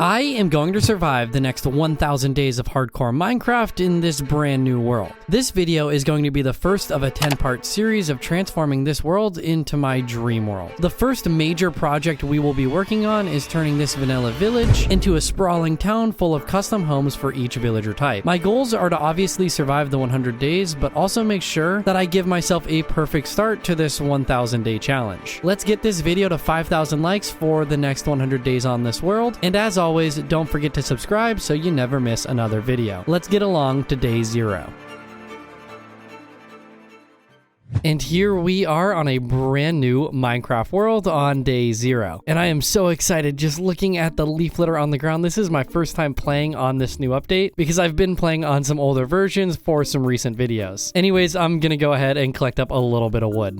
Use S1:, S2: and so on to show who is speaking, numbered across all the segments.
S1: I am going to survive the next 1,000 days of hardcore Minecraft in this brand new world. This video is going to be the first of a 10-part series of transforming this world into my dream world. The first major project we will be working on is turning this vanilla village into a sprawling town full of custom homes for each villager type. My goals are to obviously survive the 100 days, but also make sure that I give myself a perfect start to this 1,000 day challenge. Let's get this video to 5,000 likes for the next 100 days on this world, and as always, don't forget to subscribe so you never miss another video. Let's get along to day 0. And here we are on a brand new Minecraft world on day 0. And I am so excited just looking at the leaf litter on the ground. This is my first time playing on this new update because I've been playing on some older versions for some recent videos. Anyways, I'm gonna go ahead and collect up a little bit of wood.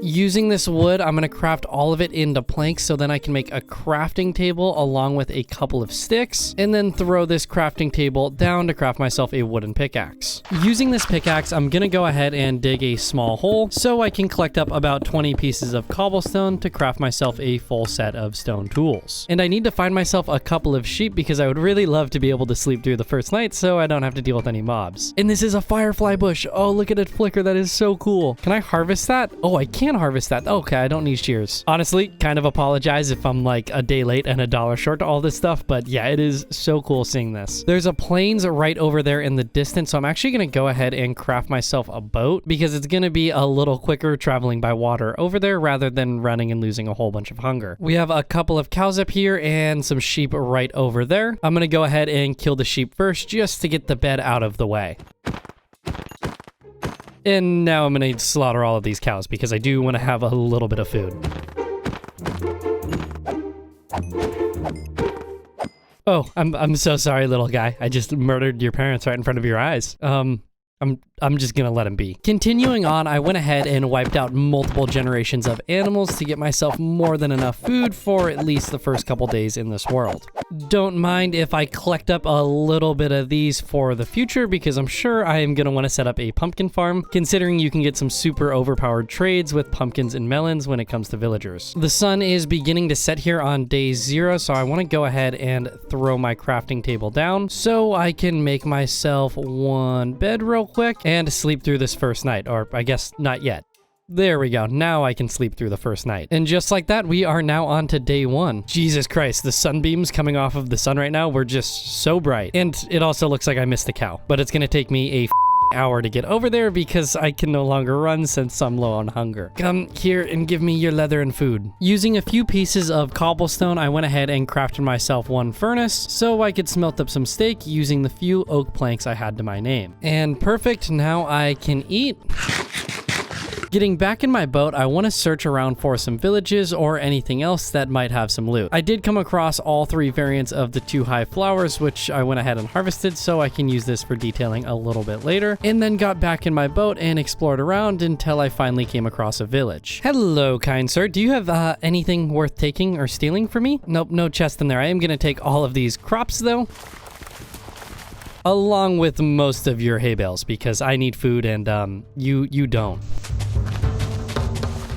S1: Using this wood, I'm going to craft all of it into planks so then I can make a crafting table along with a couple of sticks, and then throw this crafting table down to craft myself a wooden pickaxe. Using this pickaxe, I'm going to go ahead and dig a small hole so I can collect up about 20 pieces of cobblestone to craft myself a full set of stone tools. And I need to find myself a couple of sheep because I would really love to be able to sleep through the first night so I don't have to deal with any mobs. And this is a firefly bush. Oh, look at it flicker. That is so cool. Can I harvest that? Oh, I can harvest that. Okay, I don't need shears. Honestly, kind of apologize if I'm like a day late and $1 short to all this stuff, but yeah, it is so cool seeing this. There's a plains right over there in the distance, so I'm actually going to go ahead and craft myself a boat because it's going to be a little quicker traveling by water over there rather than running and losing a whole bunch of hunger. We have a couple of cows up here and some sheep right over there. I'm going to go ahead and kill the sheep first just to get the bed out of the way. And now I'm going to slaughter all of these cows because I do want to have a little bit of food. Oh, I'm so sorry, little guy. I just murdered your parents right in front of your eyes. I'm just gonna let him be. Continuing on, I went ahead and wiped out multiple generations of animals to get myself more than enough food for at least the first couple days in this world. Don't mind if I collect up a little bit of these for the future because I'm sure I am gonna want to set up a pumpkin farm, considering you can get some super overpowered trades with pumpkins and melons when it comes to villagers. The sun is beginning to set here on day 0, so I want to go ahead and throw my crafting table down so I can make myself one bed real quick and sleep through this first night, or I guess not yet. There we go. Now I can sleep through the first night. And just like that, we are now on to day 1. Jesus Christ, the sunbeams coming off of the sun right now were just so bright. And it also looks like I missed the cow, but it's going to take me a hour to get over there because I can no longer run since I'm low on hunger. Come here and give me your leather and food. Using a few pieces of cobblestone, I went ahead and crafted myself one furnace so I could smelt up some steak using the few oak planks I had to my name. And perfect, now I can eat. Getting back in my boat, I want to search around for some villages or anything else that might have some loot. I did come across all 3 variants of the 2 high flowers, which I went ahead and harvested so I can use this for detailing a little bit later, and then got back in my boat and explored around until I finally came across a village. Hello, kind sir. Do you have anything worth taking or stealing for me? Nope, no chest in there. I am going to take all of these crops though, along with most of your hay bales because I need food and you don't.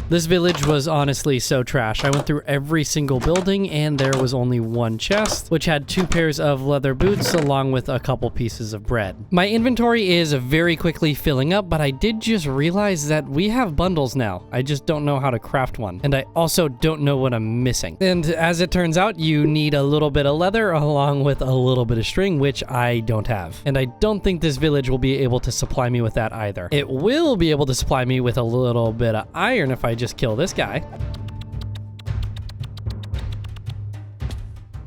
S1: This village was honestly so trash. I went through every single building and there was only one chest, which had 2 pairs of leather boots along with a couple pieces of bread. My inventory is very quickly filling up, but I did just realize that we have bundles now. I just don't know how to craft one. And I also don't know what I'm missing. And as it turns out, you need a little bit of leather along with a little bit of string, which I don't have. And I don't think this village will be able to supply me with that either. It will be able to supply me with a little bit of iron if I just kill this guy.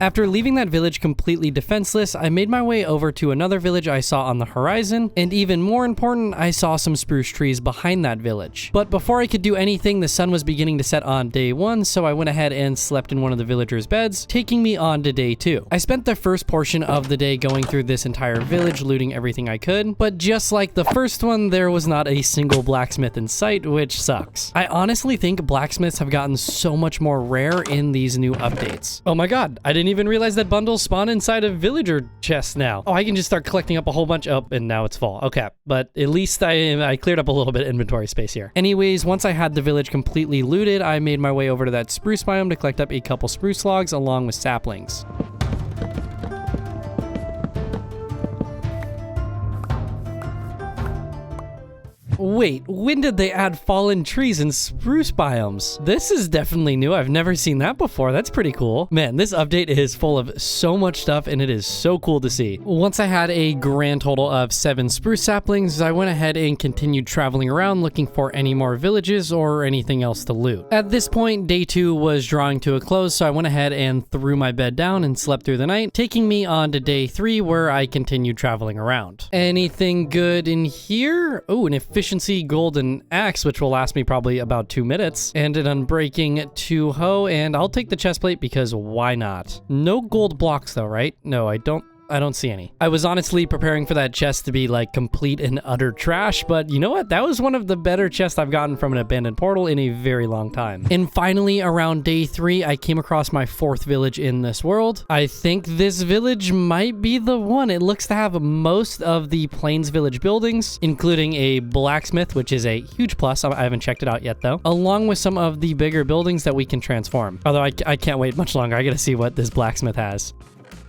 S1: After leaving that village completely defenseless, I made my way over to another village I saw on the horizon, and even more important, I saw some spruce trees behind that village. But before I could do anything, the sun was beginning to set on day 1, so I went ahead and slept in one of the villagers' beds, taking me on to day 2. I spent the first portion of the day going through this entire village, looting everything I could, but just like the first one, there was not a single blacksmith in sight, which sucks. I honestly think blacksmiths have gotten so much more rare in these new updates. Oh my god, I didn't didn't even realize that bundles spawn inside of villager chests now. Oh, I can just start collecting up a whole bunch. Oh, and now it's full. Okay, but at least I cleared up a little bit of inventory space here. Anyways, once I had the village completely looted, I made my way over to that spruce biome to collect up a couple spruce logs along with saplings. Wait, when did they add fallen trees and spruce biomes? This is definitely new. I've never seen that before. That's pretty cool. Man, this update is full of so much stuff and it is so cool to see. Once I had a grand total of 7 spruce saplings, I went ahead and continued traveling around looking for any more villages or anything else to loot. At this point, day 2 was drawing to a close, so I went ahead and threw my bed down and slept through the night, taking me on to day 3 where I continued traveling around. Anything good in here? Oh, an efficient golden axe, which will last me probably about 2 minutes, and an unbreaking 2 hoe, and I'll take the chest plate because why not? No gold blocks though, right? No, I don't see any. I was honestly preparing for that chest to be like complete and utter trash, but you know what? That was one of the better chests I've gotten from an abandoned portal in a very long time. And finally, around day 3, I came across my 4th village in this world. I think this village might be the one. It looks to have most of the Plains Village buildings, including a blacksmith, which is a huge plus. I haven't checked it out yet though, along with some of the bigger buildings that we can transform. Although I can't wait much longer. I gotta see what this blacksmith has.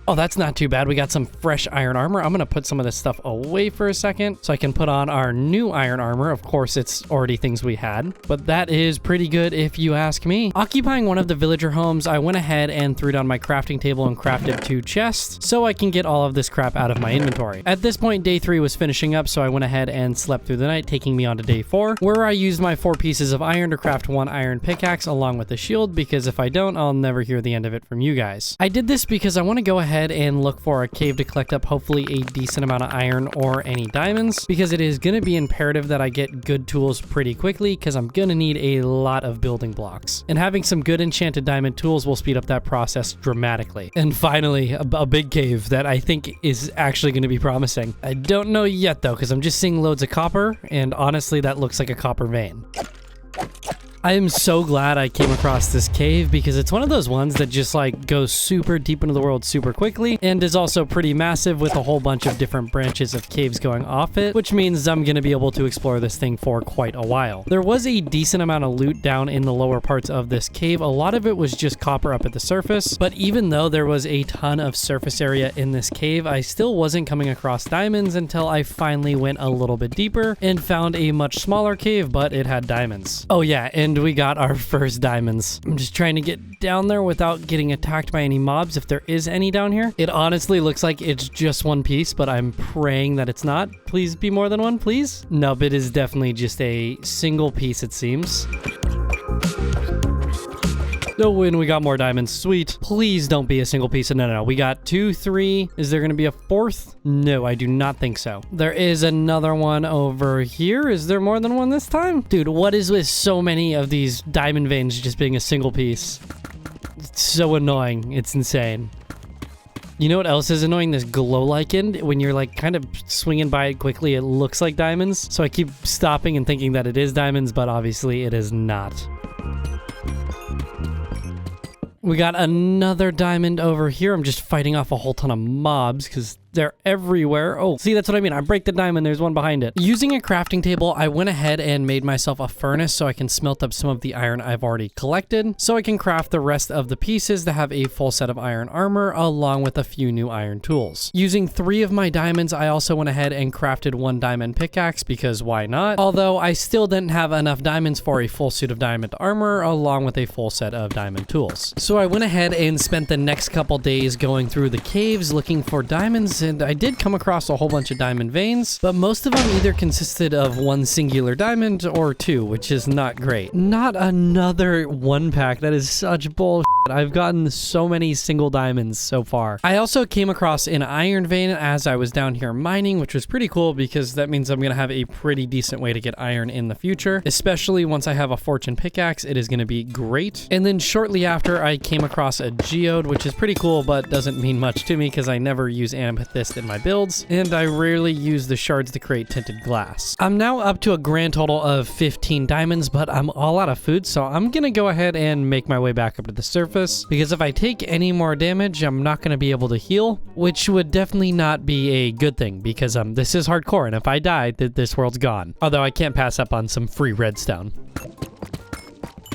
S1: Oh, that's not too bad. We got some fresh iron armor. I'm going to put some of this stuff away for a second so I can put on our new iron armor. Of course, it's already things we had, but that is pretty good if you ask me. Occupying one of the villager homes, I went ahead and threw down my crafting table and crafted 2 chests so I can get all of this crap out of my inventory. At this point, day 3 was finishing up, so I went ahead and slept through the night, taking me on to day 4, where I used my 4 pieces of iron to craft 1 iron pickaxe along with a shield, because if I don't, I'll never hear the end of it from you guys. I did this because I want to go ahead and look for a cave to collect up hopefully a decent amount of iron or any diamonds, because it is going to be imperative that I get good tools pretty quickly, because I'm going to need a lot of building blocks. And having some good enchanted diamond tools will speed up that process dramatically. And finally, a big cave that I think is actually going to be promising. I don't know yet though, because I'm just seeing loads of copper, and honestly that looks like a copper vein. I am so glad I came across this cave, because it's one of those ones that just like goes super deep into the world super quickly and is also pretty massive with a whole bunch of different branches of caves going off it, which means I'm going to be able to explore this thing for quite a while. There was a decent amount of loot down in the lower parts of this cave. A lot of it was just copper up at the surface, but even though there was a ton of surface area in this cave, I still wasn't coming across diamonds until I finally went a little bit deeper and found a much smaller cave, but it had diamonds. Oh yeah, and we got our first diamonds. I'm just trying to get down there without getting attacked by any mobs, if there is any down here. It honestly looks like it's just 1 piece, but I'm praying that it's not. Please be more than 1, please. Nope, it is definitely just a single piece, it seems. Oh, and we got more diamonds. Sweet. Please don't be a single piece. No. We got 2, 3. Is there going to be a 4th? No, I do not think so. There is another one over here. Is there more than 1 this time? Dude, what is with so many of these diamond veins just being a single piece? It's so annoying. It's insane. You know what else is annoying? This glow lichen. When you're like kind of swinging by it quickly, it looks like diamonds. So I keep stopping and thinking that it is diamonds, but obviously it is not. We got another diamond over here. I'm just fighting off a whole ton of mobs because they're everywhere. Oh, see, that's what I mean. I break the diamond. There's one behind it. Using a crafting table, I went ahead and made myself a furnace so I can smelt up some of the iron I've already collected, so I can craft the rest of the pieces to have a full set of iron armor along with a few new iron tools. Using 3 of my diamonds, I also went ahead and crafted 1 diamond pickaxe, because why not? Although I still didn't have enough diamonds for a full suit of diamond armor along with a full set of diamond tools. So I went ahead and spent the next couple days going through the caves looking for diamonds, and I did come across a whole bunch of diamond veins, but most of them either consisted of 1 singular diamond or 2, which is not great. Not another 1 pack. That is such bullshit. I've gotten so many single diamonds so far. I also came across an iron vein as I was down here mining, which was pretty cool because that means I'm going to have a pretty decent way to get iron in the future, especially once I have a fortune pickaxe. It is going to be great. And then shortly after, I came across a geode, which is pretty cool, but doesn't mean much to me because I never use amethyst in my builds, and I rarely use the shards to create tinted glass. I'm now up to a grand total of 15 diamonds, but I'm all out of food, so I'm going to go ahead and make my way back up to the surface surface, because if I take any more damage, I'm not going to be able to heal, which would definitely not be a good thing, because this is hardcore, and if I die, this world's gone. Although I can't pass up on some free redstone.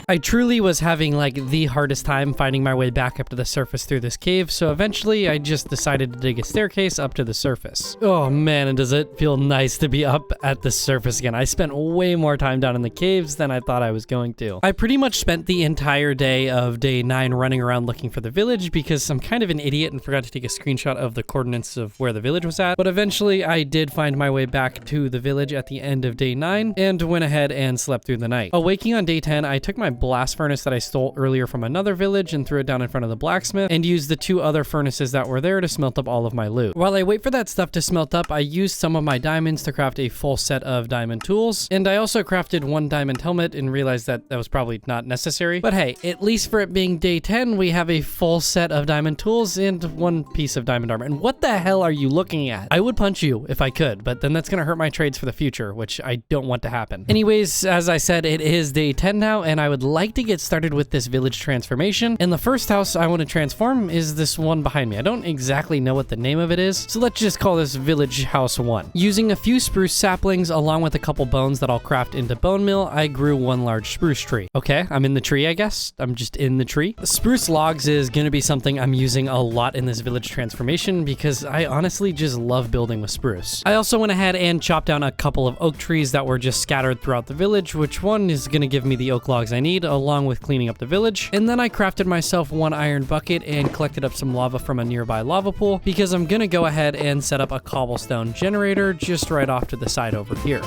S1: I truly was having like the hardest time finding my way back up to the surface through this cave, so eventually I just decided to dig a staircase up to the surface. Oh man, and does it feel nice to be up at the surface again. I spent way more time down in the caves than I thought I was going to. I pretty much spent the entire day of day 9 running around looking for the village because I'm kind of an idiot and forgot to take a screenshot of the coordinates of where the village was at, but eventually I did find my way back to the village at the end of day 9 and went ahead and slept through the night. Awaking on day 10, I took my blast furnace that I stole earlier from another village and threw it down in front of the blacksmith and used the 2 other furnaces that were there to smelt up all of my loot. While I wait for that stuff to smelt up, I used some of my diamonds to craft a full set of diamond tools, and I also crafted 1 diamond helmet and realized that that was probably not necessary. But hey, at least for it being day 10, we have a full set of diamond tools and 1 piece of diamond armor. And what the hell are you looking at? I would punch you if I could, but then that's gonna hurt my trades for the future, which I don't want to happen. Anyways, as I said, it is day 10 now, and I would like to get started with this village transformation. And the first house I want to transform is this one behind me. I don't exactly know what the name of it is, so let's just call this village house 1. Using a few spruce saplings along with a couple bones that I'll craft into bone meal, I grew 1 large spruce tree. Okay, I'm in the tree, I guess. I'm just in the tree. Spruce logs is going to be something I'm using a lot in this village transformation because I honestly just love building with spruce. I also went ahead and chopped down a couple of oak trees that were just scattered throughout the village, which one is going to give me the oak logs I need along with cleaning up the village. And then I crafted myself 1 iron bucket and collected up some lava from a nearby lava pool because I'm gonna go ahead and set up a cobblestone generator just right off to the side over here.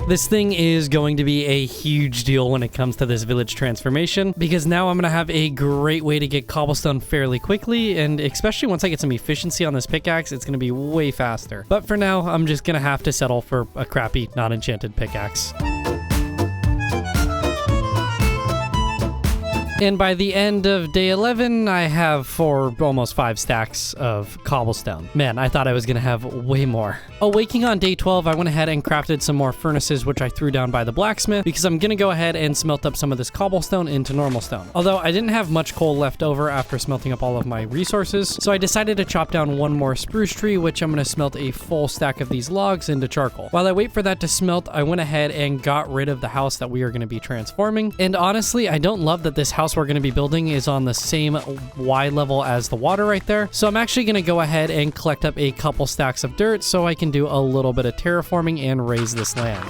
S1: This thing is going to be a huge deal when it comes to this village transformation because now I'm going to have a great way to get cobblestone fairly quickly, and especially once I get some efficiency on this pickaxe, it's going to be way faster. But for now, I'm just going to have to settle for a crappy, non-enchanted pickaxe. And by the end of day 11, I have almost 5 stacks of cobblestone. Man, I thought I was gonna have way more. Awaking on day 12, I went ahead and crafted some more furnaces, which I threw down by the blacksmith, because I'm gonna go ahead and smelt up some of this cobblestone into normal stone. Although I didn't have much coal left over after smelting up all of my resources, so I decided to chop down 1 more spruce tree, which I'm gonna smelt a full stack of these logs into charcoal. While I wait for that to smelt, I went ahead and got rid of the house that we are gonna be transforming. And honestly, I don't love that this house we're going to be building is on the same Y level as the water right there. So I'm actually going to go ahead and collect up a couple stacks of dirt so I can do a little bit of terraforming and raise this land.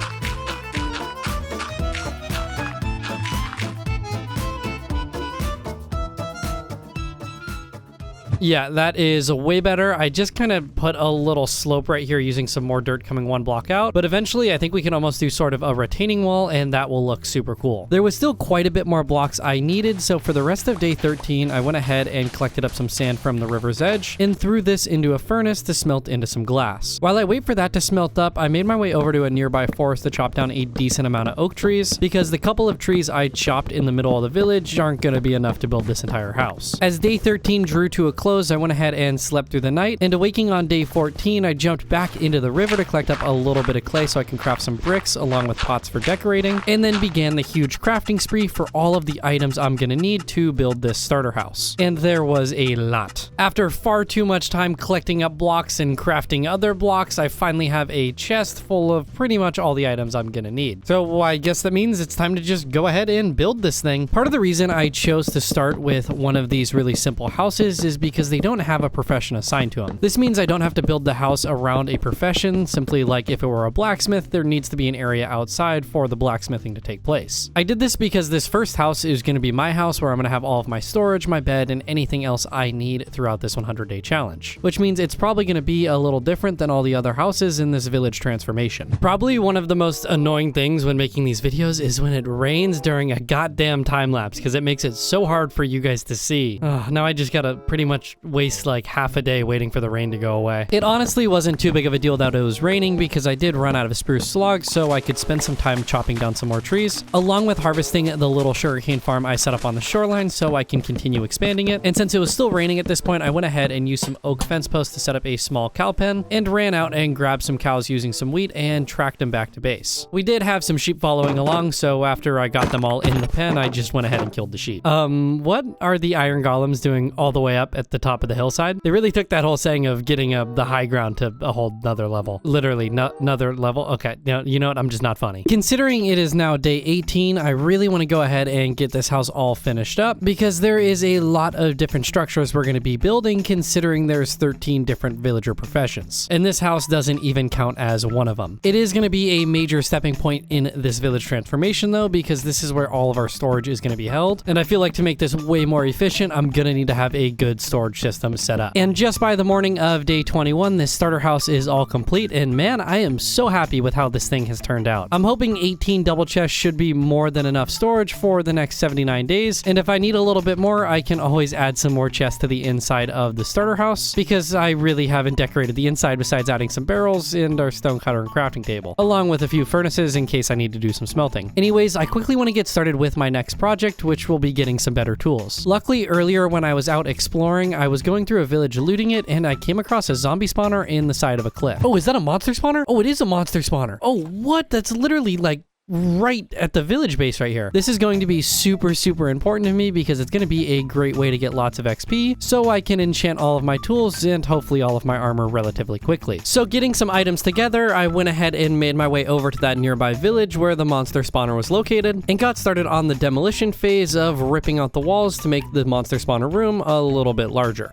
S1: Yeah, that is way better. I just kind of put a little slope right here using some more dirt coming 1 block out, but eventually I think we can almost do sort of a retaining wall and that will look super cool. There was still quite a bit more blocks I needed, so for the rest of day 13, I went ahead and collected up some sand from the river's edge and threw this into a furnace to smelt into some glass. While I wait for that to smelt up, I made my way over to a nearby forest to chop down a decent amount of oak trees because the couple of trees I chopped in the middle of the village aren't going to be enough to build this entire house. As day 13 drew to a close, I went ahead and slept through the night, and awaking on day 14, I jumped back into the river to collect up a little bit of clay so I can craft some bricks along with pots for decorating, and then began the huge crafting spree for all of the items I'm gonna need to build this starter house. And there was a lot. After far too much time collecting up blocks and crafting other blocks, I finally have a chest full of pretty much all the items I'm gonna need. So I guess that means it's time to just go ahead and build this thing. Part of the reason I chose to start with one of these really simple houses is because they don't have a profession assigned to them. This means I don't have to build the house around a profession, simply like if it were a blacksmith, there needs to be an area outside for the blacksmithing to take place. I did this because this first house is going to be my house where I'm going to have all of my storage, my bed, and anything else I need throughout this 100-day challenge, which means it's probably going to be a little different than all the other houses in this village transformation. Probably one of the most annoying things when making these videos is when it rains during a goddamn time lapse, because it makes it so hard for you guys to see. Now I just gotta pretty much much waste like half a day waiting for the rain to go away. It honestly wasn't too big of a deal that it was raining because I did run out of spruce logs, so I could spend some time chopping down some more trees, along with harvesting the little sugarcane farm I set up on the shoreline so I can continue expanding it. And since it was still raining at this point, I went ahead and used some oak fence posts to set up a small cow pen and ran out and grabbed some cows using some wheat and tracked them back to base. We did have some sheep following along, so after I got them all in the pen, I just went ahead and killed the sheep. What are the iron golems doing all the way up at the top of the hillside? They really took that whole saying of getting the high ground to a whole nother level. Literally, another level. Okay, you know what? I'm just not funny. Considering it is now day 18, I really want to go ahead and get this house all finished up because there is a lot of different structures we're going to be building, considering there's 13 different villager professions. And this house doesn't even count as one of them. It is going to be a major stepping point in this village transformation though, because this is where all of our storage is going to be held. And I feel like to make this way more efficient, I'm going to need to have a good storage system set up. And just by the morning of day 21, this starter house is all complete. And man, I am so happy with how this thing has turned out. I'm hoping 18 double chests should be more than enough storage for the next 79 days. And if I need a little bit more, I can always add some more chests to the inside of the starter house because I really haven't decorated the inside besides adding some barrels and our stone cutter and crafting table, along with a few furnaces in case I need to do some smelting. Anyways, I quickly want to get started with my next project, which will be getting some better tools. Luckily, earlier when I was out exploring, I was going through a village looting it, and I came across a zombie spawner in the side of a cliff. Oh, is that a monster spawner? Oh, it is a monster spawner. Oh, what? That's literally like right at the village base right here. This is going to be super important to me because it's going to be a great way to get lots of XP so I can enchant all of my tools and hopefully all of my armor relatively quickly. So getting some items together, I went ahead and made my way over to that nearby village where the monster spawner was located and got started on the demolition phase of ripping out the walls to make the monster spawner room a little bit larger.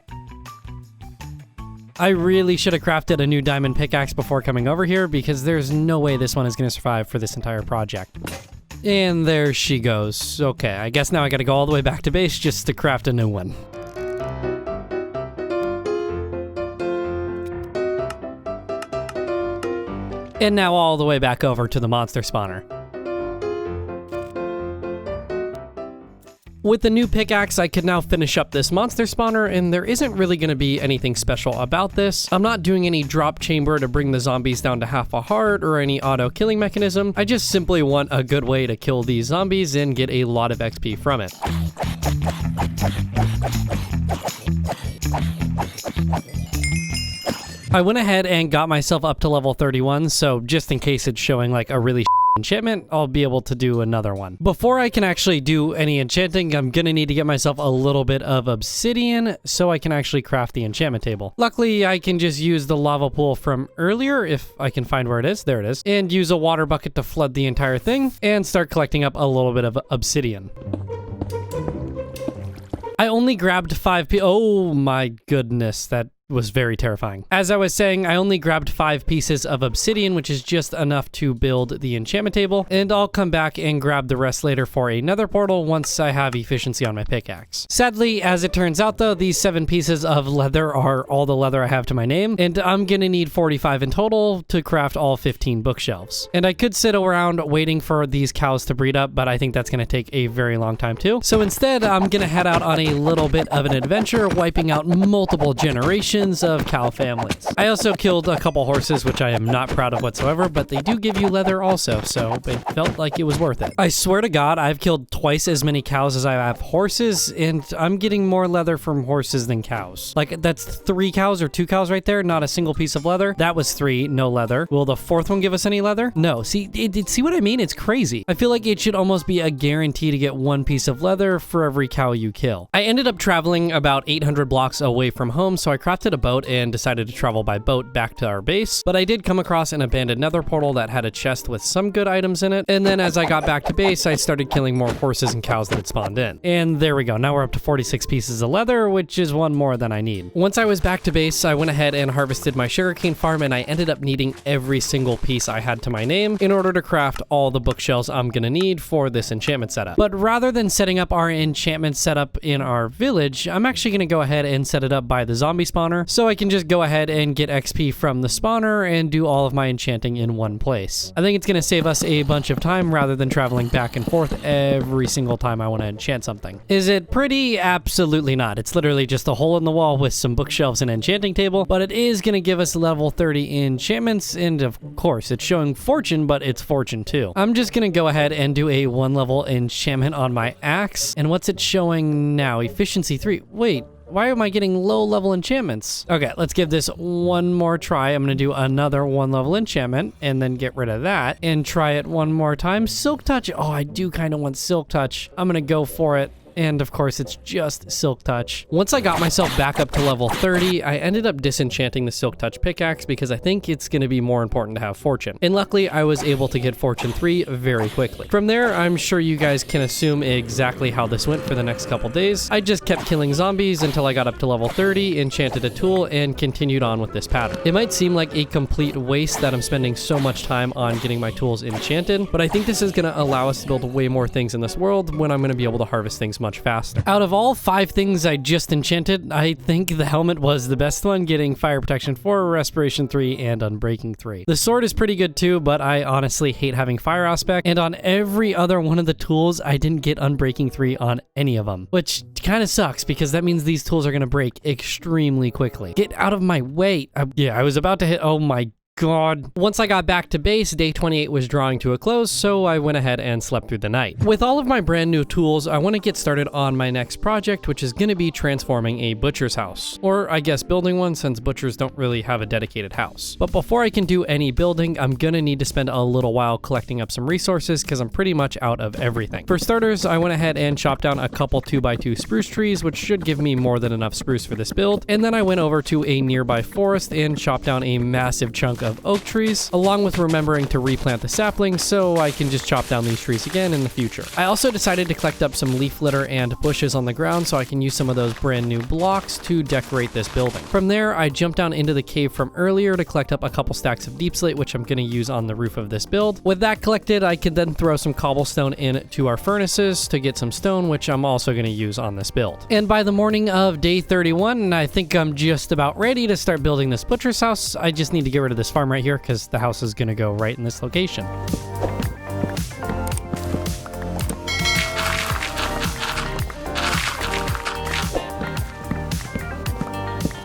S1: I really should have crafted a new diamond pickaxe before coming over here because there's no way this one is going to survive for this entire project. And there she goes. Okay, I guess now I got to go all the way back to base just to craft a new one. And now all the way back over to the monster spawner. With the new pickaxe, I could now finish up this monster spawner, and there isn't really going to be anything special about this. I'm not doing any drop chamber to bring the zombies down to half a heart or any auto killing mechanism. I just simply want a good way to kill these zombies and get a lot of XP from it. I went ahead and got myself up to level 31, so just in case it's showing like a really enchantment, I'll be able to do another one. Before I can actually do any enchanting, I'm gonna need to get myself a little bit of obsidian so I can actually craft the enchantment table. Luckily, I can just use the lava pool from earlier if I can find where it is. There it is. And use a water bucket to flood the entire thing and start collecting up a little bit of obsidian. I only grabbed 5 oh my goodness, that was very terrifying. As I was saying, I only grabbed 5 pieces of obsidian, which is just enough to build the enchantment table, and I'll come back and grab the rest later for a nether portal once I have efficiency on my pickaxe. Sadly, as it turns out though, these 7 pieces of leather are all the leather I have to my name, and I'm gonna need 45 in total to craft all 15 bookshelves. And I could sit around waiting for these cows to breed up, but I think that's gonna take a very long time too. So instead, I'm gonna head out on a little bit of an adventure, wiping out multiple generations of cow families. I also killed a couple horses, which I am not proud of whatsoever, but they do give you leather also, so it felt like it was worth it. I swear to God, I've killed twice as many cows as I have horses, and I'm getting more leather from horses than cows. Like, that's 3 cows or 2 cows right there, not a single piece of leather. That was 3, no leather. Will the 4th one give us any leather? No. See what I mean? It's crazy. I feel like it should almost be a guarantee to get 1 piece of leather for every cow you kill. I ended up traveling about 800 blocks away from home, so I crafted a boat and decided to travel by boat back to our base, but I did come across an abandoned nether portal that had a chest with some good items in it, and then as I got back to base, I started killing more horses and cows that had spawned in. And there we go, now we're up to 46 pieces of leather, which is 1 more than I need. Once I was back to base, I went ahead and harvested my sugarcane farm, and I ended up needing every single piece I had to my name in order to craft all the bookshelves I'm gonna need for this enchantment setup. But rather than setting up our enchantment setup in our village, I'm actually gonna go ahead and set it up by the zombie spawner, spawner, so I can just go ahead and get XP from the spawner and do all of my enchanting in one place. I think it's going to save us a bunch of time rather than traveling back and forth every single time I want to enchant something. Is it pretty? Absolutely not. It's literally just a hole in the wall with some bookshelves and an enchanting table, but it is going to give us level 30 enchantments, and of course it's showing fortune, but it's fortune too. I'm just going to go ahead and do a 1 level enchantment on my axe. And what's it showing now? Efficiency 3. Wait, why am I getting low level enchantments? Okay, let's give this one more try. I'm going to do another 1 level enchantment and then get rid of that and try it one more time. Silk Touch. Oh, I do kind of want Silk Touch. I'm going to go for it. And of course, it's just Silk Touch. Once I got myself back up to level 30, I ended up disenchanting the Silk Touch pickaxe because I think it's going to be more important to have Fortune. And luckily, I was able to get Fortune 3 very quickly. From there, I'm sure you guys can assume exactly how this went for the next couple days. I just kept killing zombies until I got up to level 30, enchanted a tool, and continued on with this pattern. It might seem like a complete waste that I'm spending so much time on getting my tools enchanted, but I think this is going to allow us to build way more things in this world when I'm going to be able to harvest things much faster. Out of all 5 things I just enchanted, I think the helmet was the best one, getting Fire Protection 4, Respiration 3, and Unbreaking 3. The sword is pretty good too, but I honestly hate having Fire Aspect, and on every other one of the tools, I didn't get Unbreaking 3 on any of them, which kind of sucks because that means these tools are going to break extremely quickly. Get out of my way. I was about to hit, oh my God. Once I got back to base, day 28 was drawing to a close, so I went ahead and slept through the night. With all of my brand new tools, I want to get started on my next project, which is going to be transforming a butcher's house. Or I guess building one, since butchers don't really have a dedicated house. But before I can do any building, I'm going to need to spend a little while collecting up some resources because I'm pretty much out of everything. For starters, I went ahead and chopped down a couple 2x2 spruce trees, which should give me more than enough spruce for this build. And then I went over to a nearby forest and chopped down a massive chunk of oak trees, along with remembering to replant the saplings so I can just chop down these trees again in the future. I also decided to collect up some leaf litter and bushes on the ground so I can use some of those brand new blocks to decorate this building. From there, I jumped down into the cave from earlier to collect up a couple stacks of deep slate, which I'm going to use on the roof of this build. With that collected, I could then throw some cobblestone into our furnaces to get some stone, which I'm also going to use on this build. And by the morning of day 31, I think I'm just about ready to start building this butcher's house. I just need to get rid of this farm right here because the house is going to go right in this location.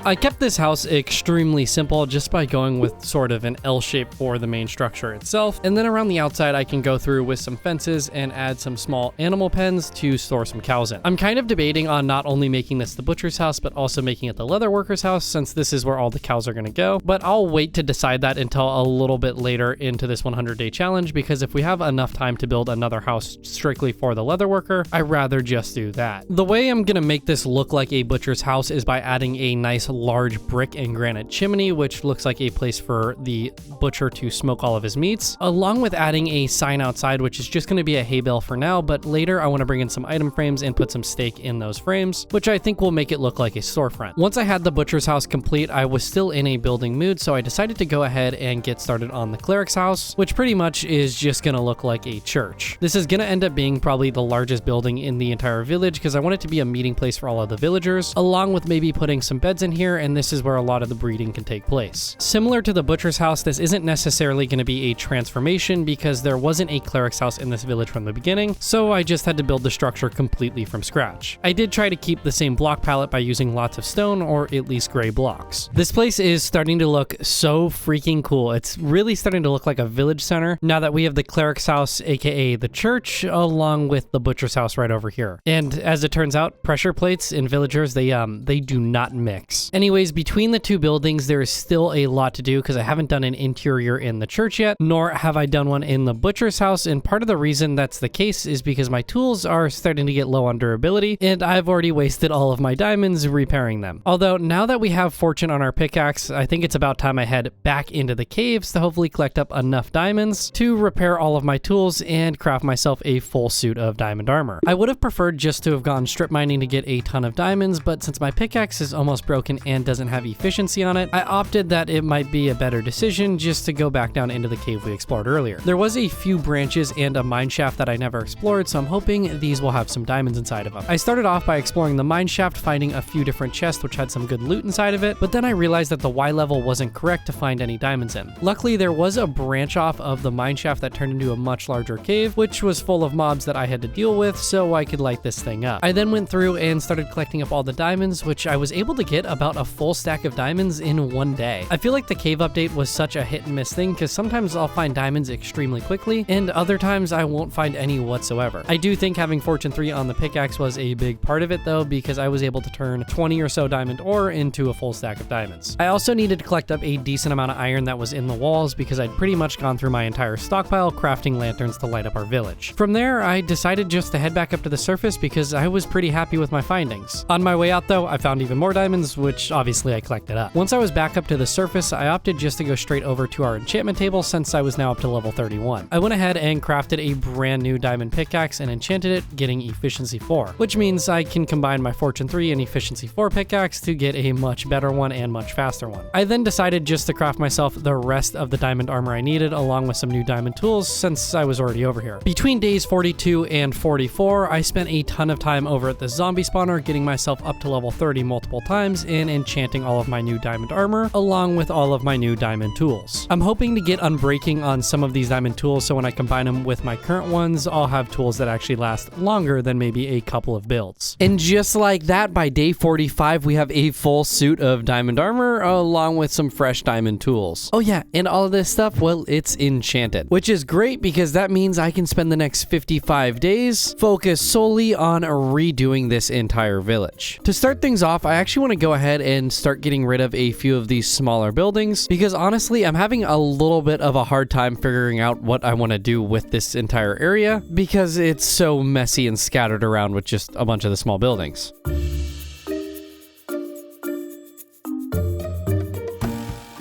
S1: I kept this house extremely simple just by going with sort of an L shape for the main structure itself. And then around the outside, I can go through with some fences and add some small animal pens to store some cows in. I'm kind of debating on not only making this the butcher's house, but also making it the leatherworker's house, since this is where all the cows are going to go. But I'll wait to decide that until a little bit later into this 100-day challenge, because if we have enough time to build another house strictly for the leatherworker, I'd rather just do that. The way I'm going to make this look like a butcher's house is by adding a nice large brick and granite chimney, which looks like a place for the butcher to smoke all of his meats, along with adding a sign outside, which is just going to be a hay bale for now, but later I want to bring in some item frames and put some steak in those frames, which I think will make it look like a storefront. Once I had the butcher's house complete, I was still in a building mood, so I decided to go ahead and get started on the cleric's house, which pretty much is just going to look like a church. This is going to end up being probably the largest building in the entire village because I want it to be a meeting place for all of the villagers, along with maybe putting some beds in here, and this is where a lot of the breeding can take place. Similar to the butcher's house, this isn't necessarily going to be a transformation because there wasn't a cleric's house in this village from the beginning, so I just had to build the structure completely from scratch. I did try to keep the same block palette by using lots of stone, or at least gray blocks. This place is starting to look so freaking cool. It's really starting to look like a village center now that we have the cleric's house, aka the church, along with the butcher's house right over here. And as it turns out, pressure plates in villagers, they do not mix. Anyways, between the two buildings, there is still a lot to do because I haven't done an interior in the church yet, nor have I done one in the butcher's house. And part of the reason that's the case is because my tools are starting to get low on durability, and I've already wasted all of my diamonds repairing them. Although now that we have fortune on our pickaxe, I think it's about time I head back into the caves to hopefully collect up enough diamonds to repair all of my tools and craft myself a full suit of diamond armor. I would have preferred just to have gone strip mining to get a ton of diamonds, but since my pickaxe is almost broken and doesn't have efficiency on it, I opted that it might be a better decision just to go back down into the cave we explored earlier. There was a few branches and a mine shaft that I never explored, so I'm hoping these will have some diamonds inside of them. I started off by exploring the mine shaft, finding a few different chests which had some good loot inside of it, but then I realized that the Y level wasn't correct to find any diamonds in. Luckily, there was a branch off of the mine shaft that turned into a much larger cave, which was full of mobs that I had to deal with, so I could light this thing up. I then went through and started collecting up all the diamonds, which I was able to get about a full stack of diamonds in one day. I feel like the cave update was such a hit and miss thing, because sometimes I'll find diamonds extremely quickly, and other times I won't find any whatsoever. I do think having Fortune 3 on the pickaxe was a big part of it though, because I was able to turn 20 or so diamond ore into a full stack of diamonds. I also needed to collect up a decent amount of iron that was in the walls, because I'd pretty much gone through my entire stockpile crafting lanterns to light up our village. From there, I decided just to head back up to the surface because I was pretty happy with my findings. On my way out though, I found even more diamonds, which obviously I collected up. Once I was back up to the surface, I opted just to go straight over to our enchantment table since I was now up to level 31. I went ahead and crafted a brand new diamond pickaxe and enchanted it, getting efficiency 4, which means I can combine my fortune 3 and efficiency 4 pickaxe to get a much better one and much faster one. I then decided just to craft myself the rest of the diamond armor I needed along with some new diamond tools since I was already over here. Between days 42 and 44, I spent a ton of time over at the zombie spawner getting myself up to level 30 multiple times and enchanting all of my new diamond armor along with all of my new diamond tools. I'm hoping to get unbreaking on some of these diamond tools, so when I combine them with my current ones, I'll have tools that actually last longer than maybe a couple of builds. And just like that, by day 45, we have a full suit of diamond armor along with some fresh diamond tools. Oh yeah, and all of this stuff, well, it's enchanted, which is great because that means I can spend the next 55 days focused solely on redoing this entire village. To start things off, I actually want to go ahead and start getting rid of a few of these smaller buildings because honestly, I'm having a little bit of a hard time figuring out what I want to do with this entire area because it's so messy and scattered around with just a bunch of the small buildings.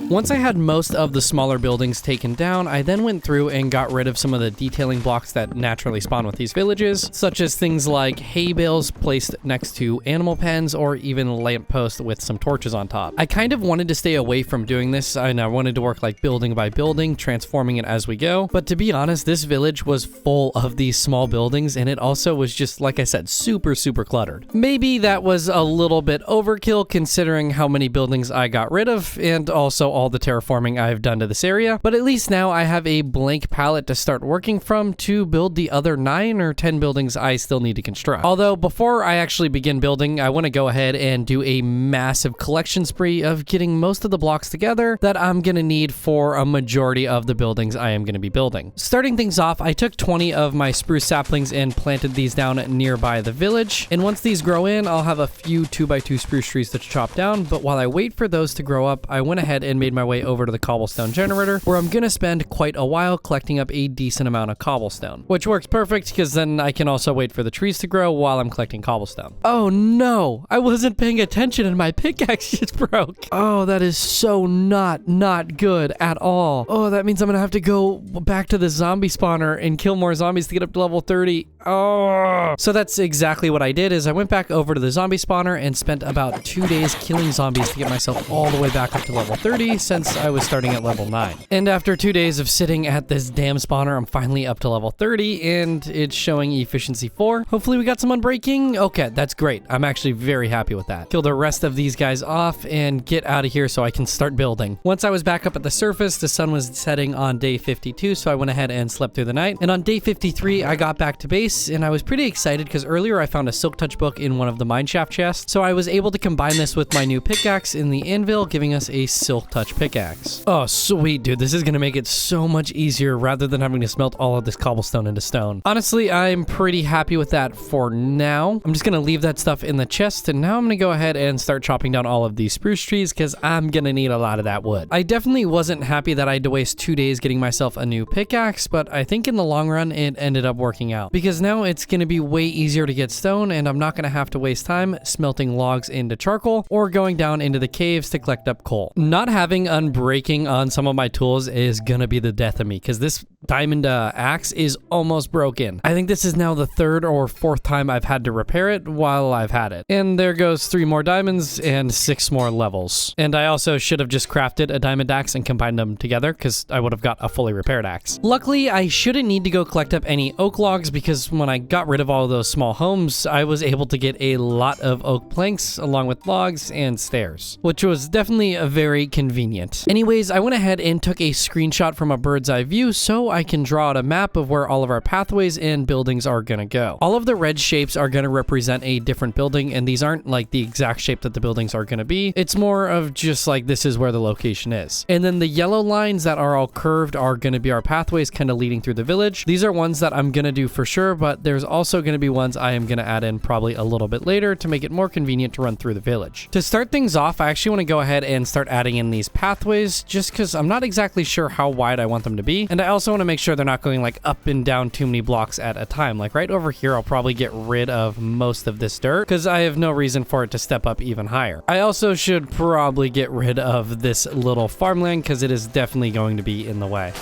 S1: Once I had most of the smaller buildings taken down, I then went through and got rid of some of the detailing blocks that naturally spawn with these villages, such as things like hay bales placed next to animal pens or even lampposts with some torches on top. I kind of wanted to stay away from doing this, and I wanted to work like building by building, transforming it as we go, but to be honest, this village was full of these small buildings, and it also was just, like I said, super cluttered. Maybe that was a little bit overkill considering how many buildings I got rid of, and also all the terraforming I've done to this area, but at least now I have a blank palette to start working from to build the other 9 or 10 buildings I still need to construct. Although before I actually begin building, I want to go ahead and do a massive collection spree of getting most of the blocks together that I'm going to need for a majority of the buildings I am going to be building. Starting things off, I took 20 of my spruce saplings and planted these down nearby the village, and once these grow in, I'll have a few 2x2 spruce trees to chop down, but while I wait for those to grow up, I went ahead and made my way over to the cobblestone generator, where I'm gonna spend quite a while collecting up a decent amount of cobblestone, which works perfect because then I can also wait for the trees to grow while I'm collecting cobblestone. Oh no, I wasn't paying attention and my pickaxe just broke. Oh, that is so not good at all. Oh, that means I'm gonna have to go back to the zombie spawner and kill more zombies to get up to level 30. Oh, so that's exactly what I did. Is I went back over to the zombie spawner and spent about 2 days killing zombies to get myself all the way back up to level 30 since I was starting at level 9. And after 2 days of sitting at this damn spawner, I'm finally up to level 30 and it's showing efficiency 4. Hopefully we got some unbreaking. Okay, that's great. I'm actually very happy with that. Kill the rest of these guys off and get out of here so I can start building. Once I was back up at the surface, the sun was setting on day 52, so I went ahead and slept through the night. And on day 53, I got back to base and I was pretty excited because earlier I found a silk touch book in one of the mineshaft chests, so I was able to combine this with my new pickaxe in the anvil, giving us a silk touch pickaxe. Oh, sweet, dude. This is going to make it so much easier rather than having to smelt all of this cobblestone into stone. Honestly, I'm pretty happy with that for now. I'm just going to leave that stuff in the chest, and now I'm going to go ahead and start chopping down all of these spruce trees because I'm going to need a lot of that wood. I definitely wasn't happy that I had to waste 2 days getting myself a new pickaxe, but I think in the long run, it ended up working out because now it's going to be way easier to get stone, and I'm not going to have to waste time smelting logs into charcoal or going down into the caves to collect up coal. Not having having unbreaking on some of my tools is gonna be the death of me because this diamond axe is almost broken. I think this is now the third or fourth time I've had to repair it while I've had it. And there goes 3 more diamonds and 6 more levels. And I also should have just crafted a diamond axe and combined them together because I would have got a fully repaired axe. Luckily, I shouldn't need to go collect up any oak logs because when I got rid of all of those small homes, I was able to get a lot of oak planks along with logs and stairs, which was definitely very convenient. Anyways, I went ahead and took a screenshot from a bird's eye view so I can draw out a map of where all of our pathways and buildings are gonna go. All of the red shapes are gonna represent a different building, and these aren't like the exact shape that the buildings are gonna be. It's more of just like this is where the location is. And then the yellow lines that are all curved are gonna be our pathways kind of leading through the village. These are ones that I'm gonna do for sure, but there's also gonna be ones I am gonna add in probably a little bit later to make it more convenient to run through the village. To start things off, I actually wanna go ahead and start adding in these pathways just because I'm not exactly sure how wide I want them to be. And I also wanna make sure they're not going like up and down too many blocks at a time. Like right over here, I'll probably get rid of most of this dirt because I have no reason for it to step up even higher. I also should probably get rid of this little farmland because it is definitely going to be in the way.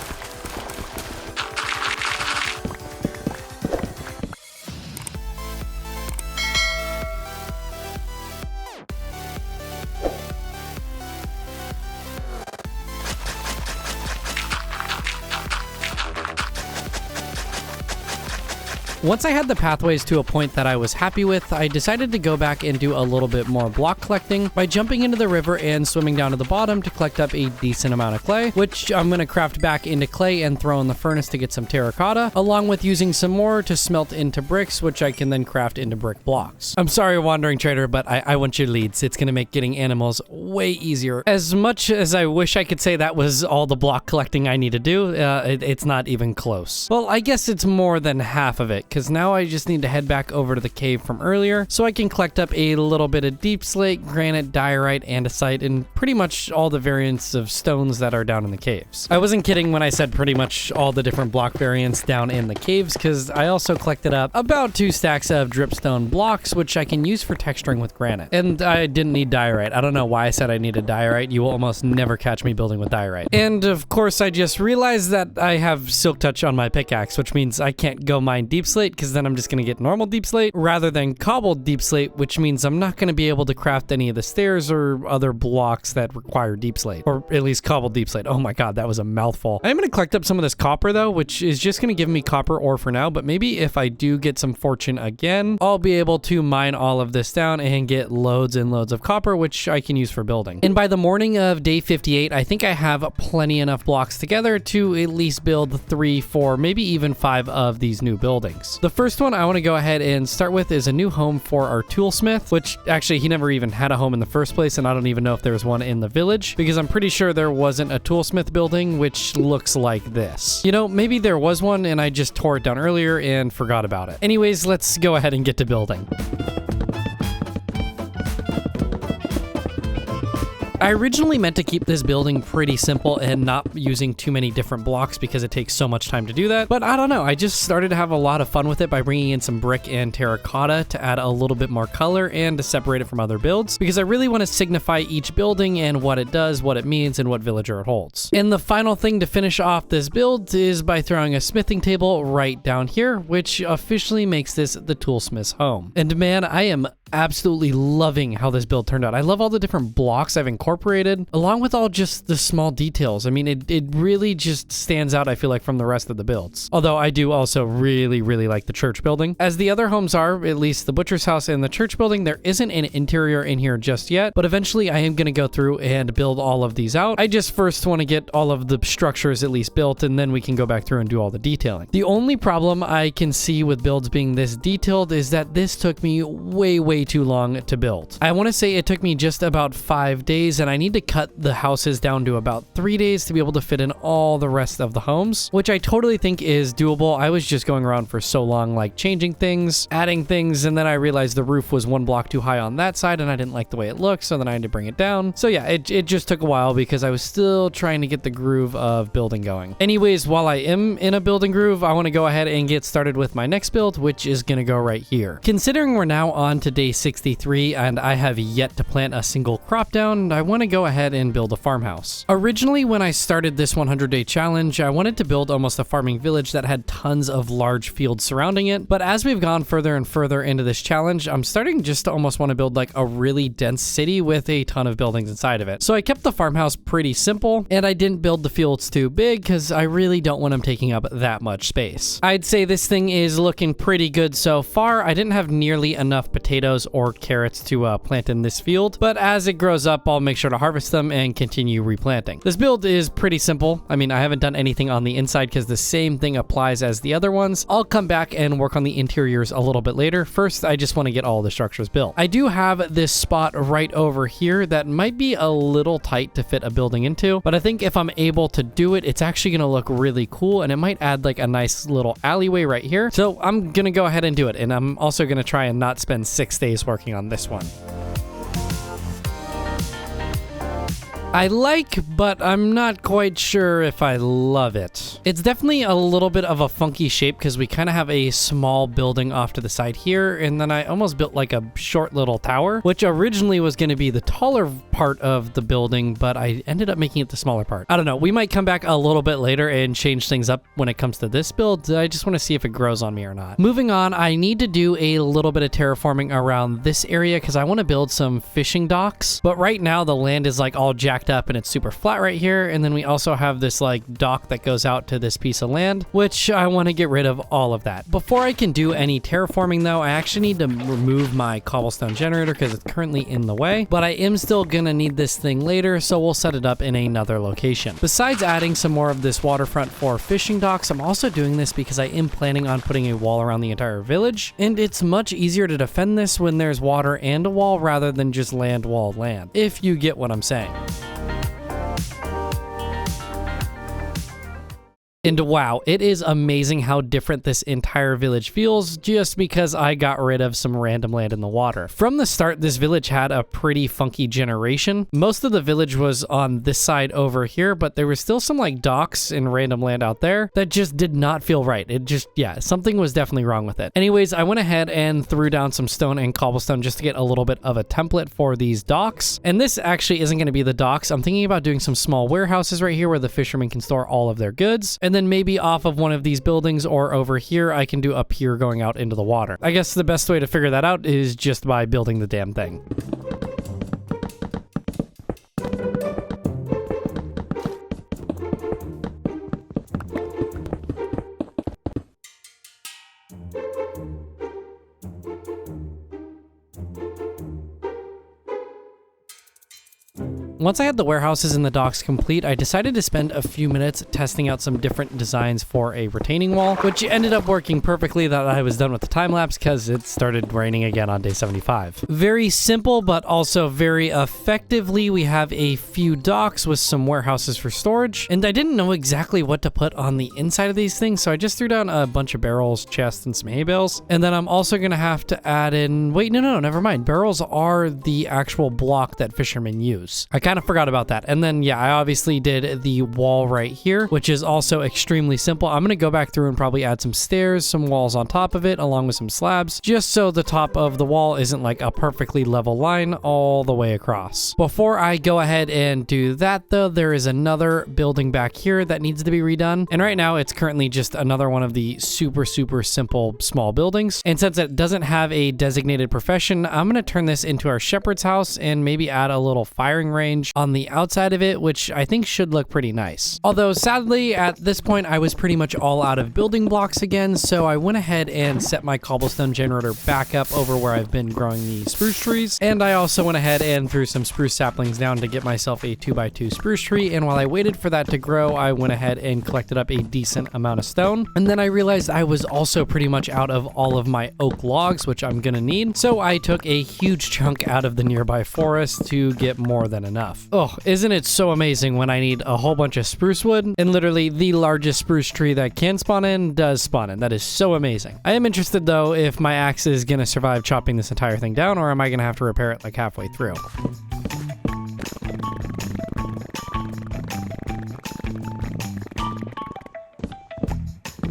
S1: Once I had the pathways to a point that I was happy with, I decided to go back and do a little bit more block collecting by jumping into the river and swimming down to the bottom to collect up a decent amount of clay, which I'm going to craft back into clay and throw in the furnace to get some terracotta, along with using some more to smelt into bricks, which I can then craft into brick blocks. I'm sorry, Wandering Trader, but I want your leads. It's going to make getting animals way easier. As much as I wish I could say that was all the block collecting I need to do, it's not even close. Well, I guess it's more than half of it, because now I just need to head back over to the cave from earlier so I can collect up a little bit of deep slate, granite, diorite, andesite, and pretty much all the variants of stones that are down in the caves. I wasn't kidding when I said pretty much all the different block variants down in the caves, because I also collected up about 2 stacks of dripstone blocks, which I can use for texturing with granite. And I didn't need diorite. I don't know why I said I needed diorite. You will almost never catch me building with diorite. And of course, I just realized that I have silk touch on my pickaxe, which means I can't go mine deep slate because then I'm just going to get normal deep slate rather than cobbled deep slate, which means I'm not going to be able to craft any of the stairs or other blocks that require deep slate, or at least cobbled deep slate. Oh my god, that was a mouthful. I'm going to collect up some of this copper though, which is just going to give me copper ore for now, but maybe if I do get some fortune again, I'll be able to mine all of this down and get loads and loads of copper, which I can use for building. And by the morning of day 58, I think I have plenty enough blocks together to at least build 3, 4, maybe even 5 of these new buildings. The first one I want to go ahead and start with is a new home for our Toolsmith, which actually he never even had a home in the first place, and I don't even know if there was one in the village because I'm pretty sure there wasn't a Toolsmith building which looks like this. You know, maybe there was one and I just tore it down earlier and forgot about it. Anyways, let's go ahead and get to building. I originally meant to keep this building pretty simple and not using too many different blocks because it takes so much time to do that, but I don't know, I just started to have a lot of fun with it by bringing in some brick and terracotta to add a little bit more color and to separate it from other builds, because I really want to signify each building and what it does, what it means, and what villager it holds. And the final thing to finish off this build is by throwing a smithing table right down here, which officially makes this the Toolsmith's home. And man, I am absolutely loving how this build turned out. I love all the different blocks I've incorporated, along with all just the small details. I mean, it really just stands out, I feel like, from the rest of the builds. Although I do also really like the church building. As the other homes are, at least the butcher's house and the church building, there isn't an interior in here just yet, but eventually I am going to go through and build all of these out. I just first want to get all of the structures at least built, and then we can go back through and do all the detailing. The only problem I can see with builds being this detailed is that this took me way too long to build. I want to say it took me just about 5 days, and I need to cut the houses down to about 3 days to be able to fit in all the rest of the homes, which I totally think is doable. I was just going around for so long, like changing things, adding things, and then I realized the roof was 1 block too high on that side and I didn't like the way it looked, so then I had to bring it down. So yeah, it just took a while because I was still trying to get the groove of building going. Anyways, while I am in a building groove, I want to go ahead and get started with my next build, which is going to go right here. Considering we're now on to day day 63 and I have yet to plant a single crop down. I want to go ahead and build a farmhouse. Originally, when I started this 100-day challenge, I wanted to build almost a farming village that had tons of large fields surrounding it, but as we've gone further and further into this challenge, I'm starting just to almost want to build like a really dense city with a ton of buildings inside of it. So I kept the farmhouse pretty simple, and I didn't build the fields too big because I really don't want them taking up that much space. I'd say this thing is looking pretty good so far. I didn't have nearly enough potatoes or carrots to plant in this field, but as it grows up, I'll make sure to harvest them and continue replanting. This build is pretty simple. I mean, I haven't done anything on the inside because the same thing applies as the other ones. I'll come back and work on the interiors a little bit later. First, I just want to get all the structures built. I do have this spot right over here that might be a little tight to fit a building into, but I think if I'm able to do it, it's actually going to look really cool, and it might add like a nice little alleyway right here. So I'm going to go ahead and do it, and I'm also going to try and not spend 6 days working on this one. I like, but I'm not quite sure if I love it. It's definitely a little bit of a funky shape because we kind of have a small building off to the side here, and then I almost built like a short little tower, which originally was going to be the taller part of the building, but I ended up making it the smaller part. I don't know. We might come back a little bit later and change things up when it comes to this build. I just want to see if it grows on me or not. Moving on, I need to do a little bit of terraforming around this area because I want to build some fishing docks, but right now the land is like all jacked up and it's super flat right here, and then we also have this like dock that goes out to this piece of land, which I want to get rid of all of that. Before I can do any terraforming though, I actually need to remove my cobblestone generator because it's currently in the way, but I am still gonna need this thing later, so we'll set it up in another location. Besides adding some more of this waterfront for fishing docks, I'm also doing this because I am planning on putting a wall around the entire village, and it's much easier to defend this when there's water and a wall rather than just land, wall, land, if you get what I'm saying. And wow, it is amazing how different this entire village feels just because I got rid of some random land in the water. From the start, this village had a pretty funky generation. Most of the village was on this side over here, but there was still some like docks and random land out there that just did not feel right. It just, yeah, something was definitely wrong with it. Anyways, I went ahead and threw down some stone and cobblestone just to get a little bit of a template for these docks. And this actually isn't going to be the docks. I'm thinking about doing some small warehouses right here where the fishermen can store all of their goods. And then maybe off of one of these buildings or over here, I can do a pier going out into the water. I guess the best way to figure that out is just by building the damn thing. Once I had the warehouses and the docks complete, I decided to spend a few minutes testing out some different designs for a retaining wall, which ended up working perfectly that I was done with the time lapse because it started raining again on day 75. Very simple, but also very effectively. We have a few docks with some warehouses for storage, and I didn't know exactly what to put on the inside of these things, so I just threw down a bunch of barrels, chests, and some hay bales. And then I'm also going to have to add in, wait, no, never mind. Barrels are the actual block that fishermen use. I kind of forgot about that. And then, yeah, I obviously did the wall right here, which is also extremely simple. I'm going to go back through and probably add some stairs, some walls on top of it, along with some slabs, just so the top of the wall isn't like a perfectly level line all the way across. Before I go ahead and do that, though, there is another building back here that needs to be redone. And right now, it's currently just another one of the super simple small buildings. And since it doesn't have a designated profession, I'm going to turn this into our shepherd's house and maybe add a little firing range on the outside of it, which I think should look pretty nice. Although sadly, at this point, I was pretty much all out of building blocks again, so I went ahead and set my cobblestone generator back up over where I've been growing the spruce trees. And I also went ahead and threw some spruce saplings down to get myself a 2x2 spruce tree. And while I waited for that to grow, I went ahead and collected up a decent amount of stone. And then I realized I was also pretty much out of all of my oak logs, which I'm gonna need. So I took a huge chunk out of the nearby forest to get more than enough. Oh, isn't it so amazing when I need a whole bunch of spruce wood? And literally the largest spruce tree that can spawn in does spawn in. That is so amazing. I am interested though if my axe is gonna survive chopping this entire thing down, or am I gonna have to repair it like halfway through?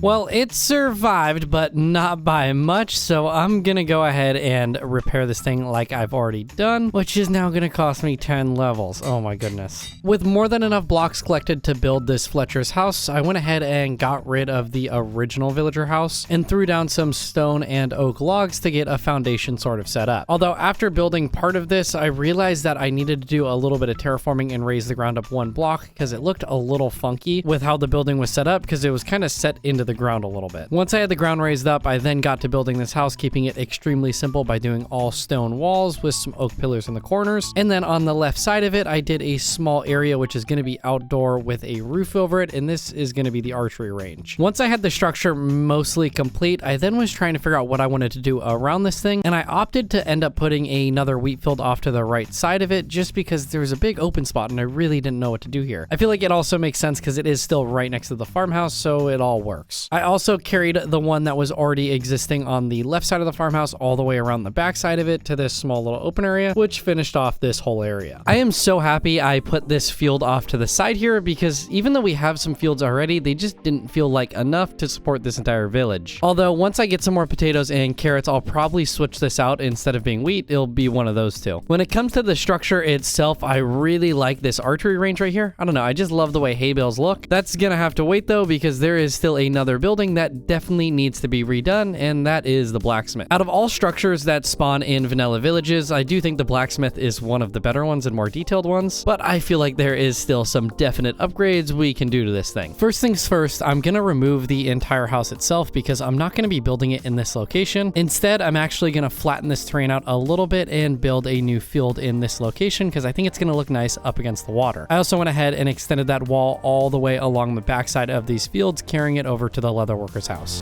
S1: Well, it survived, but not by much, so I'm gonna go ahead and repair this thing like I've already done, which is now gonna cost me 10 levels. Oh my goodness. With more than enough blocks collected to build this Fletcher's house, I went ahead and got rid of the original villager house and threw down some stone and oak logs to get a foundation sort of set up. Although after building part of this, I realized that I needed to do a little bit of terraforming and raise the ground up one block because it looked a little funky with how the building was set up because it was kind of set into the ground a little bit. Once I had the ground raised up, I then got to building this house, keeping it extremely simple by doing all stone walls with some oak pillars in the corners. And then on the left side of it, I did a small area which is going to be outdoor with a roof over it, and this is going to be the archery range. Once I had the structure mostly complete, I then was trying to figure out what I wanted to do around this thing, and I opted to end up putting another wheat field off to the right side of it just because there was a big open spot and I really didn't know what to do here. I feel like it also makes sense because it is still right next to the farmhouse, so it all works. I also carried the one that was already existing on the left side of the farmhouse all the way around the back side of it to this small little open area, which finished off this whole area. I am so happy I put this field off to the side here because even though we have some fields already, they just didn't feel like enough to support this entire village. Although once I get some more potatoes and carrots, I'll probably switch this out. Instead of being wheat, it'll be one of those two. When it comes to the structure itself, I really like this archery range right here. I don't know, I just love the way hay bales look. That's gonna have to wait though because there is still another building that definitely needs to be redone, and that is the blacksmith. Out of all structures that spawn in vanilla villages, I do think the blacksmith is one of the better ones and more detailed ones, but I feel like there is still some definite upgrades we can do to this thing. First things first, I'm gonna remove the entire house itself because I'm not gonna be building it in this location. Instead, I'm actually gonna flatten this terrain out a little bit and build a new field in this location because I think it's gonna look nice up against the water. I also went ahead and extended that wall all the way along the backside of these fields, carrying it over to the Leatherworker's house.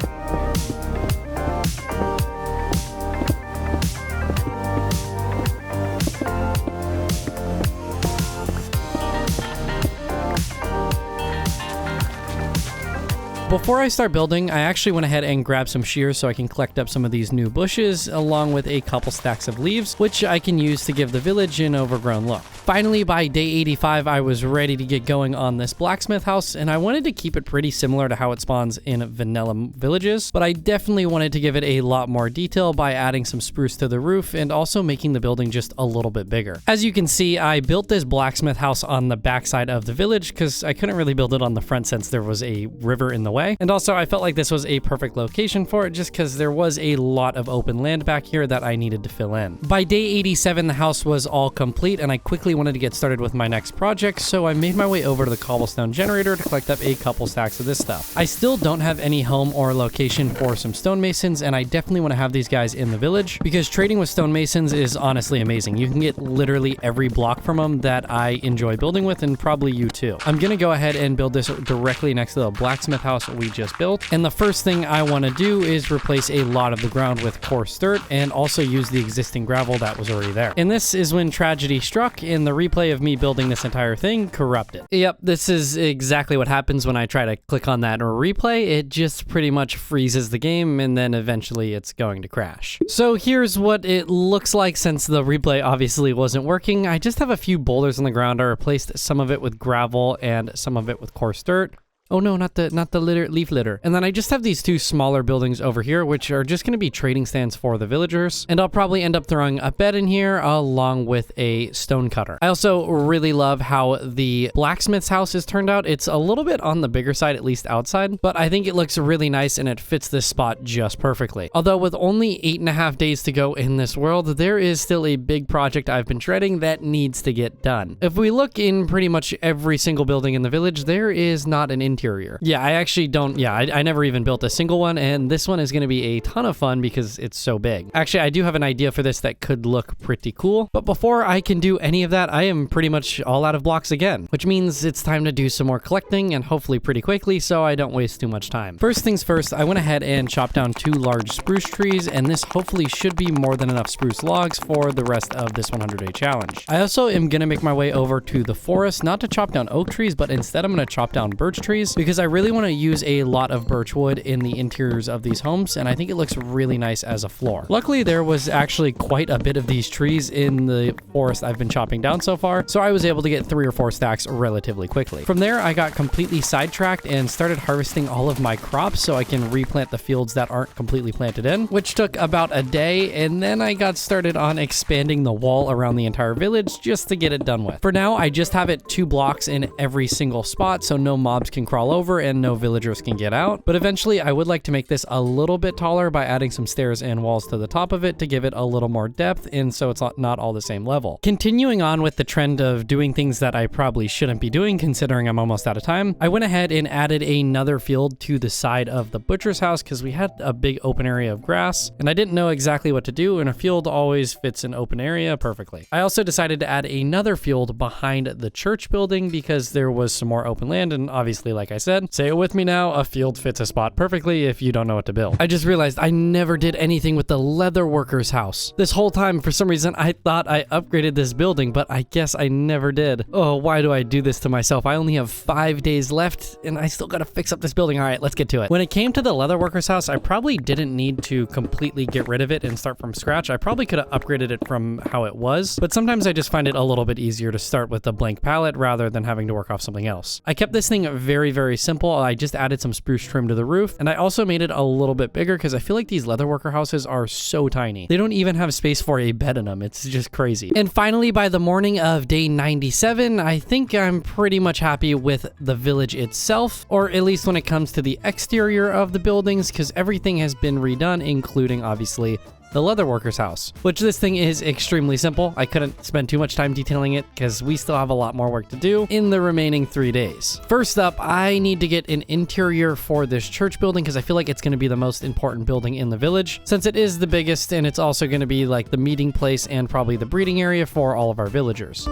S1: Before I start building, I actually went ahead and grabbed some shears so I can collect up some of these new bushes along with a couple stacks of leaves, which I can use to give the village an overgrown look. Finally, by day 85, I was ready to get going on this blacksmith house, and I wanted to keep it pretty similar to how it spawns in vanilla villages, but I definitely wanted to give it a lot more detail by adding some spruce to the roof and also making the building just a little bit bigger. As you can see, I built this blacksmith house on the backside of the village because I couldn't really build it on the front since there was a river in the way. And also I felt like this was a perfect location for it just because there was a lot of open land back here that I needed to fill in. By day 87, the house was all complete and I quickly wanted to get started with my next project, so I made my way over to the cobblestone generator to collect up a couple stacks of this stuff. I still don't have any home or location for some stonemasons, and I definitely want to have these guys in the village because trading with stonemasons is honestly amazing. You can get literally every block from them that I enjoy building with, and probably you too. I'm gonna go ahead and build this directly next to the blacksmith house we just built, and the first thing I want to do is replace a lot of the ground with coarse dirt and also use the existing gravel that was already there. And this is when tragedy struck in the replay of me building this entire thing corrupted. Yep, this is exactly what happens when I try to click on that replay. It just pretty much freezes the game and then eventually it's going to crash. So here's what it looks like since the replay obviously wasn't working. I just have a few boulders on the ground. I replaced some of it with gravel and some of it with coarse dirt. Oh no, not the leaf litter. And then I just have these two smaller buildings over here, which are just going to be trading stands for the villagers. And I'll probably end up throwing a bed in here along with a stone cutter. I also really love how the blacksmith's house is turned out. It's a little bit on the bigger side, at least outside, but I think it looks really nice and it fits this spot just perfectly. Although with only 8.5 days to go in this world, there is still a big project I've been dreading that needs to get done. If we look in pretty much every single building in the village, there is not an interior. Yeah, I actually don't, I never even built a single one, and this one is going to be a ton of fun because it's so big. Actually, I do have an idea for this that could look pretty cool, but before I can do any of that, I am pretty much all out of blocks again, which means it's time to do some more collecting, and hopefully pretty quickly so I don't waste too much time. First things first, I went ahead and chopped down 2 large spruce trees, and this hopefully should be more than enough spruce logs for the rest of this 100-day challenge. I also am going to make my way over to the forest, not to chop down oak trees, but instead I'm going to chop down birch trees, trees because I really want to use a lot of birch wood in the interiors of these homes, and I think it looks really nice as a floor. Luckily, there was actually quite a bit of these trees in the forest I've been chopping down so far, so I was able to get 3 or 4 stacks relatively quickly. From there, I got completely sidetracked and started harvesting all of my crops so I can replant the fields that aren't completely planted in, which took about a day, and then I got started on expanding the wall around the entire village just to get it done with. For now, I just have it 2 blocks in every single spot so no mobs can crawl over and no villagers can get out, but eventually I would like to make this a little bit taller by adding some stairs and walls to the top of it to give it a little more depth and so it's not all the same level. Continuing on with the trend of doing things that I probably shouldn't be doing considering I'm almost out of time, I went ahead and added another field to the side of the butcher's house because we had a big open area of grass and I didn't know exactly what to do, and a field always fits an open area perfectly. I also decided to add another field behind the church building because there was some more open land, and obviously, like I said, say it with me now, a field fits a spot perfectly if you don't know what to build. I just realized I never did anything with the Leatherworker's house. This whole time, for some reason, I thought I upgraded this building, but I guess I never did. Oh, why do I do this to myself? I only have 5 days left, and I still gotta fix up this building. All right, let's get to it. When it came to the Leatherworker's house, I probably didn't need to completely get rid of it and start from scratch. I probably could have upgraded it from how it was, but sometimes I just find it a little bit easier to start with a blank palette rather than having to work off something else. I kept this thing very, very simple. I just added some spruce trim to the roof, and I also made it a little bit bigger because I feel like these Leatherworker houses are so tiny. They don't even have space for a bed in them. It's just crazy. And finally, by the morning of day 97, I think I'm pretty much happy with the village itself, or at least when it comes to the exterior of the buildings, because everything has been redone, including obviously the Leatherworker's house, which this thing is extremely simple. I couldn't spend too much time detailing it because we still have a lot more work to do in the remaining 3 days. First up, I need to get an interior for this church building because I feel like it's going to be the most important building in the village since it is the biggest, and it's also going to be like the meeting place and probably the breeding area for all of our villagers.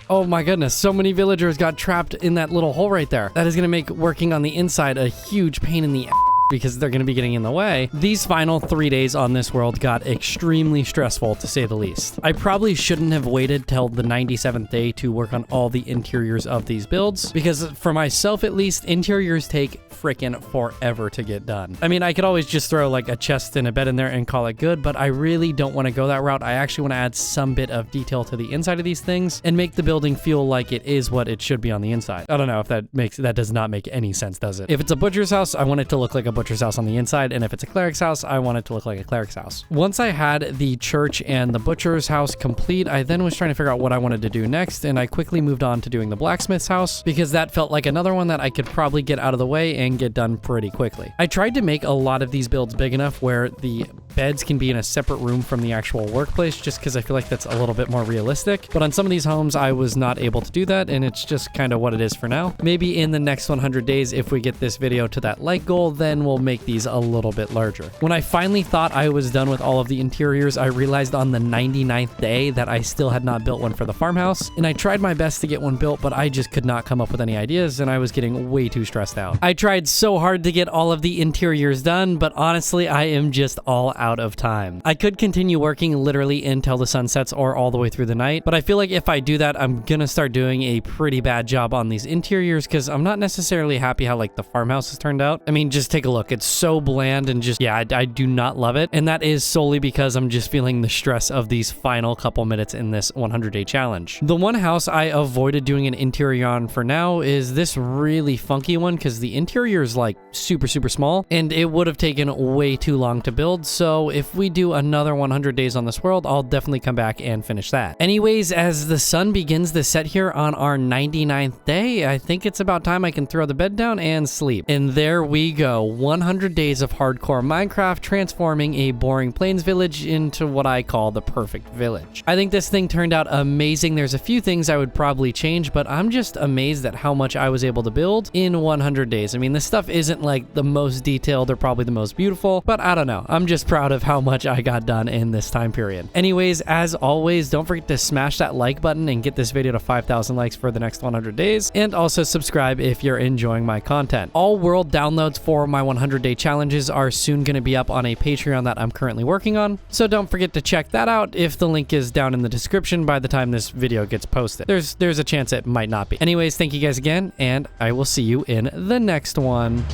S1: Oh my goodness, so many villagers got trapped in that little hole right there. That is going to make working on the inside a huge pain in the ass because they're going to be getting in the way. These final 3 days on this world got extremely stressful, to say the least. I probably shouldn't have waited till the 97th day to work on all the interiors of these builds, because for myself at least, interiors take freaking forever to get done. I mean, I could always just throw like a chest and a bed in there and call it good, but I really don't want to go that route. I actually want to add some bit of detail to the inside of these things and make the building feel like it is what it should be on the inside. I don't know if that does not make any sense, does it? If it's a butcher's house, I want it to look like a butcher's house on the inside, and if it's a cleric's house, I want it to look like a cleric's house. Once I had the church and the butcher's house complete, I then was trying to figure out what I wanted to do next, and I quickly moved on to doing the blacksmith's house because that felt like another one that I could probably get out of the way and get done pretty quickly. I tried to make a lot of these builds big enough where the beds can be in a separate room from the actual workplace just because I feel like that's a little bit more realistic, but on some of these homes I was not able to do that, and it's just kind of what it is for now. Maybe in the next 100 days, if we get this video to that like goal, then we'll make these a little bit larger. When I finally thought I was done with all of the interiors, I realized on the 99th day that I still had not built one for the farmhouse, and I tried my best to get one built, but I just could not come up with any ideas, and I was getting way too stressed out. I tried so hard to get all of the interiors done, but honestly, I am just all out of time. I could continue working literally until the sun sets or all the way through the night, but I feel like if I do that, I'm gonna start doing a pretty bad job on these interiors because I'm not necessarily happy how like the farmhouse has turned out. I mean, just take a look. It's so bland and just, yeah, I do not love it. And that is solely because I'm just feeling the stress of these final couple minutes in this 100-day challenge. The one house I avoided doing an interior on for now is this really funky one because the interior is like super small and it would have taken way too long to build. So if we do another 100 days on this world, I'll definitely come back and finish that. Anyways, as the sun begins to set here on our 99th day, I think it's about time I can throw the bed down and sleep. And there we go, 100 days of hardcore Minecraft transforming a boring plains village into what I call the perfect village. I think this thing turned out amazing. There's a few things I would probably change, but I'm just amazed at how much I was able to build in 100 days. I mean, this stuff isn't like the most detailed or probably the most beautiful, but I don't know. I'm just proud of how much I got done in this time period. Anyways, as always, don't forget to smash that like button and get this video to 5,000 likes for the next 100 days, and also subscribe if you're enjoying my content. All world downloads for my 100-day challenges are soon going to be up on a Patreon that I'm currently working on. So don't forget to check that out if the link is down in the description by the time this video gets posted. There's a chance it might not be. Anyways, thank you guys again, and I will see you in the next one.